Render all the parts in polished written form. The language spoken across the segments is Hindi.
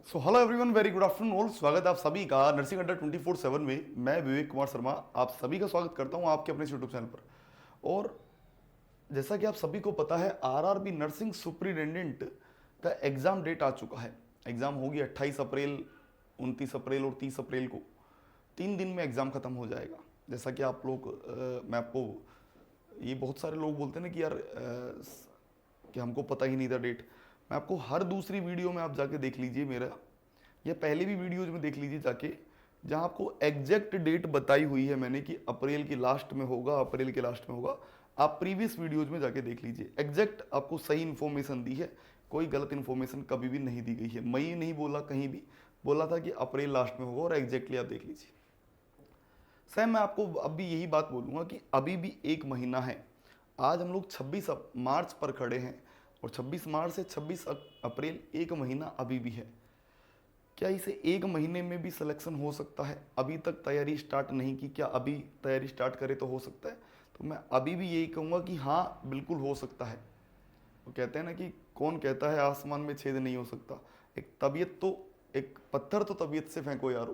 So hello everyone, very good afternoon all. स्वागत है आप सभी का नर्सिंग अड्डा 24/7 में। मैं विवेक कुमार शर्मा आप सभी का स्वागत करता हूं आपके अपने यूट्यूब चैनल पर। और जैसा कि आप सभी को पता है, आरआरबी नर्सिंग सुपरिटेंडेंट का एग्ज़ाम डेट आ चुका है। एग्ज़ाम होगी 28 अप्रैल, 29 अप्रैल और 30 अप्रैल को। 3 दिन में एग्ज़ाम ख़त्म हो जाएगा। जैसा कि आप लोग मैं आपको, ये बहुत सारे लोग बोलते हैं ना कि यार कि हमको पता ही नहीं था डेट। मैं आपको हर दूसरी वीडियो में आप जाके देख लीजिए मेरा, या पहले भी वीडियोज में देख लीजिए जाके, जहां आपको एग्जैक्ट डेट बताई हुई है मैंने कि अप्रैल की लास्ट में होगा, अप्रैल के लास्ट में होगा। आप प्रीवियस वीडियोज में जाके देख लीजिए, एग्जैक्ट आपको सही इन्फॉर्मेशन दी है। कोई गलत इन्फॉर्मेशन कभी भी नहीं दी गई है। मई नहीं बोला कहीं भी, बोला था कि अप्रैल लास्ट में होगा, और एग्जैक्टली आप देख लीजिए। सर मैं आपको अब भी यही बात बोलूँगा कि अभी भी एक महीना है। आज हम लोग 26 मार्च पर खड़े हैं, और 26 मार्च से 26 अप्रैल एक महीना अभी भी है। क्या इसे एक महीने में भी सिलेक्शन हो सकता है? अभी तक तैयारी स्टार्ट नहीं की, क्या अभी तैयारी स्टार्ट करे तो हो सकता है? तो मैं अभी भी यही कहूँगा कि हाँ, बिल्कुल हो सकता है। वो कहते हैं ना कि कौन कहता है आसमान में छेद नहीं हो सकता। एक तबीयत तो, एक पत्थर तो तबीयत से फेंको यारो।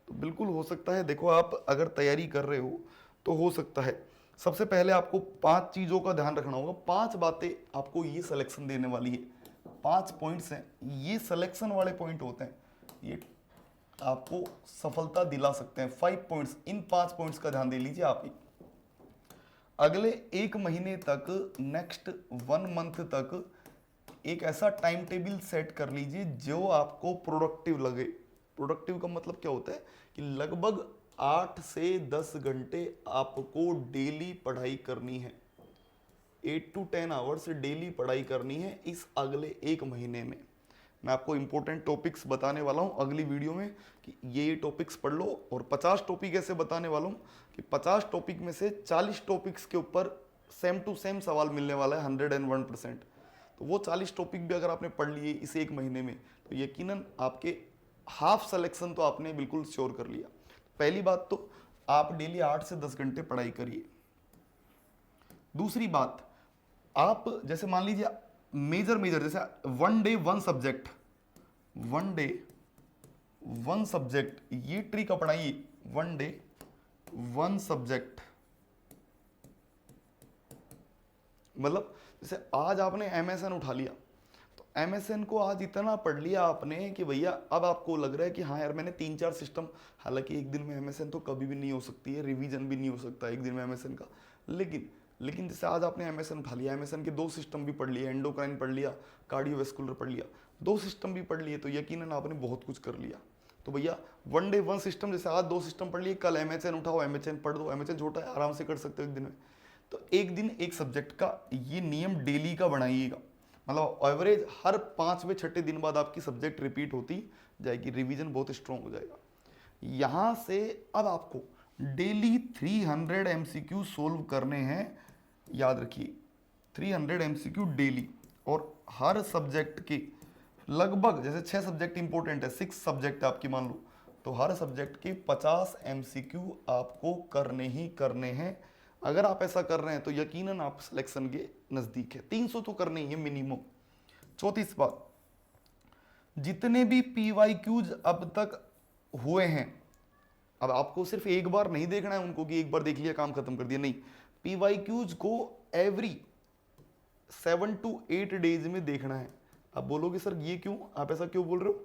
तो बिल्कुल हो सकता है। देखो, आप अगर तैयारी कर रहे हो तो हो सकता है। सबसे पहले आपको 5 चीज़ों का ध्यान रखना होगा। 5 बातें आपको ये सिलेक्शन देने वाली है। 5 पॉइंट्स हैं, ये सिलेक्शन वाले पॉइंट होते हैं। ये आपको सफलता दिला सकते हैं। 5 पॉइंट्स, इन 5 पॉइंट्स का ध्यान दे लीजिए आप ही। अगले एक महीने तक, नेक्स्ट 1 मंथ तक एक ऐसा टाइम टेबल सेट कर लीजिए जो आपको प्रोडक्टिव लगे। प्रोडक्टिव का मतलब क्या होता है कि लगभग 8 से 10 घंटे आपको डेली पढ़ाई करनी है। 8 to 10 आवर्स डेली पढ़ाई करनी है इस अगले एक महीने में। मैं आपको इंपॉर्टेंट टॉपिक्स बताने वाला हूं अगली वीडियो में कि ये टॉपिक्स पढ़ लो, और 50 टॉपिक ऐसे बताने वाला हूं कि 50 टॉपिक में से 40 टॉपिक्स के ऊपर सेम टू सेम सवाल मिलने वाला है 101%। तो वो 40 टॉपिक भी अगर आपने पढ़ लिए इस एक महीने में, तो यकीनन आपके हाफ सिलेक्शन तो आपने बिल्कुल श्योर कर लिया। पहली बात तो आप डेली 8 से 10 घंटे पढ़ाई करिए। दूसरी बात, आप जैसे मान लीजिए मेजर मेजर, जैसे one day one subject, one day one subject, ये ट्रिक अपनाइए। वन डे वन सब्जेक्ट, मतलब जैसे आज आपने एमएसएन उठा लिया, तो एमएसएन को आज इतना पढ़ लिया आपने कि भैया अब आपको लग रहा है कि हाँ यार मैंने 3-4 सिस्टम, हालांकि एक दिन में एमएसएन तो कभी भी नहीं हो सकती है, रिवीजन भी नहीं हो सकता एक दिन में एमएसएन का। लेकिन जैसे आज आपने एमएसएन उठा लिया, एमएसएन के 2 सिस्टम भी पढ़ लिए, एंडोक्राइन पढ़ लिया, कार्डियोवेस्कुलर पढ़ लिया, 2 सिस्टम भी पढ़ लिए, तो यकीनन आपने बहुत कुछ कर लिया। तो भैया वन डे वन सिस्टम, जैसे आज 2 सिस्टम पढ़ लिए, कल एमएचएन उठाओ, एमएचएन पढ़ दो। एमएचएन छोटा है, आराम से कर सकते हो एक दिन में। तो एक दिन एक सब्जेक्ट का ये नियम डेली का बनाइएगा। मतलब एवरेज हर 5वें 6ठे दिन बाद आपकी सब्जेक्ट रिपीट होती जाएगी, रिवीजन बहुत स्ट्रांग हो जाएगा। यहां से अब आपको डेली 300 एमसीक्यू सोल्व करने हैं, याद रखिए 300 एमसीक्यू डेली। और हर सब्जेक्ट के लगभग, जैसे 6 सब्जेक्ट इंपॉर्टेंट है, 6 सब्जेक्ट आपकी मान लो, तो हर सब्जेक्ट के 50 एमसीक्यू आपको करने ही करने हैं। अगर आप ऐसा कर रहे हैं तो यकीनन आप सिलेक्शन के नज़दीक है। 300 तो करने ही है मिनिमम। चौथी बात, जितने भी पीवाईक्यूज अब तक हुए हैं, अब आपको सिर्फ एक बार नहीं देखना है उनको कि एक बार देख लिया काम खत्म कर दिया, नहीं। पीवाईक्यूज को एवरी 7 to 8 डेज में देखना है। आप बोलोगे सर ये क्यों, आप ऐसा क्यों बोल रहे हो?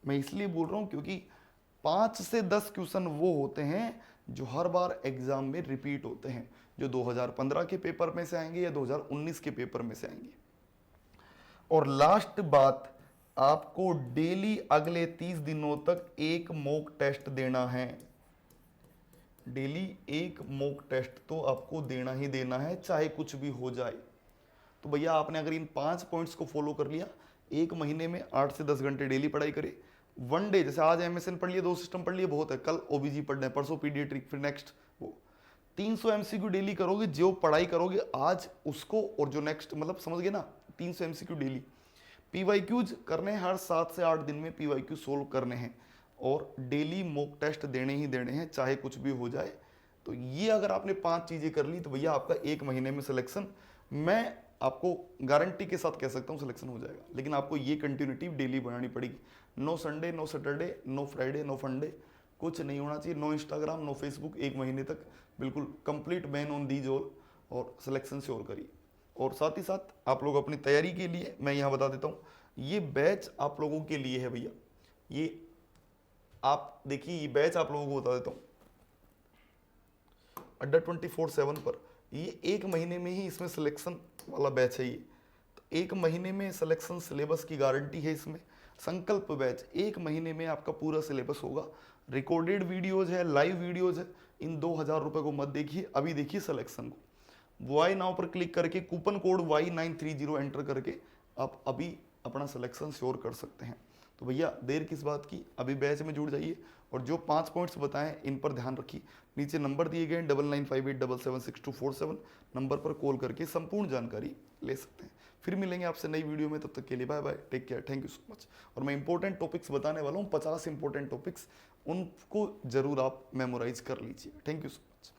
मैं इसलिए बोल रहा हूं क्योंकि 5 से 10 क्वेश्चन वो होते हैं जो हर बार एग्जाम में रिपीट होते हैं, जो 2015 के पेपर में से आएंगे या 2019 के पेपर में से आएंगे। और लास्ट बात, आपको डेली अगले 30 दिनों तक एक मॉक टेस्ट देना है। डेली एक मॉक टेस्ट तो आपको देना ही देना है, चाहे कुछ भी हो जाए। तो भैया आपने अगर इन 5 पॉइंट्स को फॉलो कर लिया, एक महीने में 8 से 10 घंटे डेली पढ़ाई करे। वन डे, जैसे आज एमएसएन पढ़ लिए, 2 सिस्टम पढ़ लिए, बहुत है, कल ओबीजी पढ़ना है, परसों पीडियाट्रिक, फिर नेक्स्ट वो 300 एमसीक्यू डेली करोगे। जो पढ़ाई करोगे आज उसको, और जो नेक्स्ट, मतलब समझ गए ना, 300 एमसीक्यू डेली। पीवाईक्यूज करने हैं, हर 7 से 8 दिन में पीवाईक्यू सोल्व करने हैं, और डेली मॉक टेस्ट देने ही देने हैं, चाहे कुछ भी हो जाए। तो ये अगर आपने 5 चीज़ें कर ली तो भैया आपका एक महीने में सिलेक्शन। मैं आपको गारंटी के साथ कह सकता हूँ सिलेक्शन हो जाएगा, लेकिन आपको ये कंटिन्यूटी डेली बनानी पड़ेगी। No Sunday, no Saturday, no Friday, no funday, कुछ नहीं होना चाहिए। नो इंस्टाग्राम, नो फेसबुक, 1 महीने तक बिल्कुल complete ban on these all, और सिलेक्शन श्योर करिए। और साथ ही साथ आप लोग अपनी तैयारी के लिए मैं यहाँ बता देता हूँ, ये बैच आप लोगों के लिए है भैया। ये आप देखिए, ये बैच आप लोगों को बता देता हूँ, अड्डा 24/7 पर ये 1 महीने में ही इसमें सिलेक्शन वाला बैच है। ये तो 1 महीने में सिलेक्शन सिलेबस की गारंटी है इसमें। संकल्प बैच 1 महीने में आपका पूरा सिलेबस होगा। रिकॉर्डेड वीडियोज है, लाइव वीडियोज है। इन 2,000 रुपये को मत देखिए, अभी देखिए सिलेक्शन को। वाई नाउ पर क्लिक करके कूपन कोड Y930 एंटर करके आप अभी अपना सिलेक्शन श्योर कर सकते हैं। तो भैया देर किस बात की, अभी बैच में जुड़ जाइए, और जो 5 पॉइंट्स बताएं इन पर ध्यान रखिए। नीचे नंबर दिए गए हैं 9958776247, नंबर पर कॉल करके संपूर्ण जानकारी ले सकते हैं। फिर मिलेंगे आपसे नई वीडियो में, तब तक के लिए bye bye, take care, thank you so much. और मैं इंपॉर्टेंट टॉपिक्स बताने वाला हूँ, 50 इंपॉर्टेंट टॉपिक्स, उनको जरूर आप मेमोराइज कर लीजिए। Thank you so much.